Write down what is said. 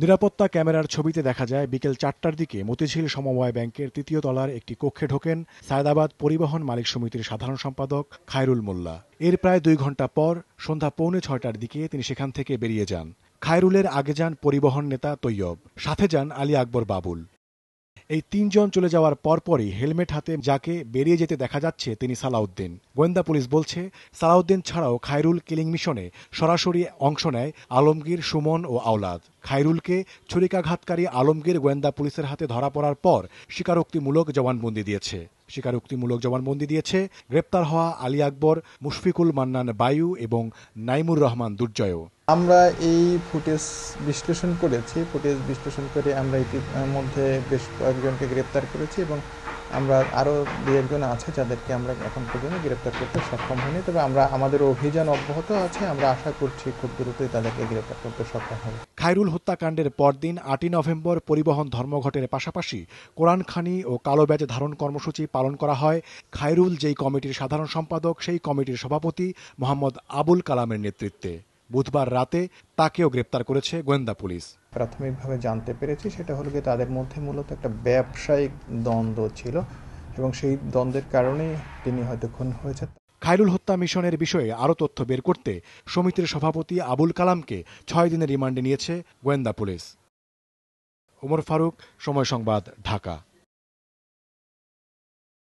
নিরাপত্তা ক্যামেরার ছবিতে দেখা যায় বিকেল ৪টার দিকে মতিঝিল সমবায় ব্যাংকের ৩য় তলার একটি কক্ষে ঢোকেন সায়েদাবাদ পরিবহন মালিক সমিতির সাধারণ সম্পাদক খায়রুল মোল্লা। এর প্রায় ২ ঘণ্টা পর সন্ধ্যা ৫:৩০টার দিকে তিনি সেখান থেকে বেরিয়ে যান। খায়রুলের আগে যান পরিবহন নেতা তৈয়ব, সাথে যান আলী আকবর বাবুল। এই ৩ জন চলে যাওয়ার পরপরই হেলমেট হাতে যাকে বেরিয়ে যেতে দেখা যাচ্ছে তিনি সালাউদ্দিন। গোয়েন্দা পুলিশ বলছে, সালাউদ্দিন ছাড়াও খায়রুল কিলিং মিশনে সরাসরি অংশ নেয় আলমগীর, সুমন ও আওলাদ। খায়রুলকে ছুরিকাঘাতকারী আলমগীর গোয়েন্দা পুলিশের হাতে ধরা পড়ার পর স্বীকারোক্তিমূলক জবানবন্দি দিয়েছে। গ্রেপ্তার হওয়া আলী আকবর, মুশফিকুল মান্নান বায়ু এবং নাইমুর রহমান দুর্জয়ও। আমরা এই ফুটেজ বিশ্লেষণ করে আমরা ইতিমধ্যে বেশ কয়েকজনকে গ্রেপ্তার করেছি এবং আমরা আরও ২-১জন আছে যাদেরকে আমরা এখন পর্যন্ত গ্রেপ্তার করতে সক্ষম হইনি। তবে আমাদের অভিযান অব্যাহত আছে। আমরা আশা করছি খুব দ্রুতই তাদেরকে গ্রেপ্তার করতে সক্ষম হব। খায়রুল হত্যাকাণ্ডের পরদিন ৮ই নভেম্বর পরিবহন ধর্মঘটের পাশাপাশি কোরআনখানি ও কালো ব্যাজ ধারণ কর্মসূচি পালন করা হয়। খায়রুল যেই কমিটির সাধারণ সম্পাদক, সেই কমিটির সভাপতি মোহাম্মদ আবুল কালামের নেতৃত্বে বুধবার রাতে তাকেও গ্রেপ্তার করেছে গোয়েন্দা পুলিশ। প্রাথমিকভাবে জানতে পেরেছি সেটা হলো যে তাদের মধ্যে মূলত একটা ব্যবসায়িক দ্বন্দ্ব ছিল এবং সেই দ্বন্দ্বের কারণেই তিনি হয়তো খুন হয়েছে। খায়রুল হত্যা মিশনের বিষয়ে আরও তথ্য বের করতে সমিতির সভাপতি আবুল কালামকে ৬ দিনের রিমান্ডে নিয়েছে গোয়েন্দা পুলিশ। ওমর ফারুক, সময় সংবাদ, ঢাকা।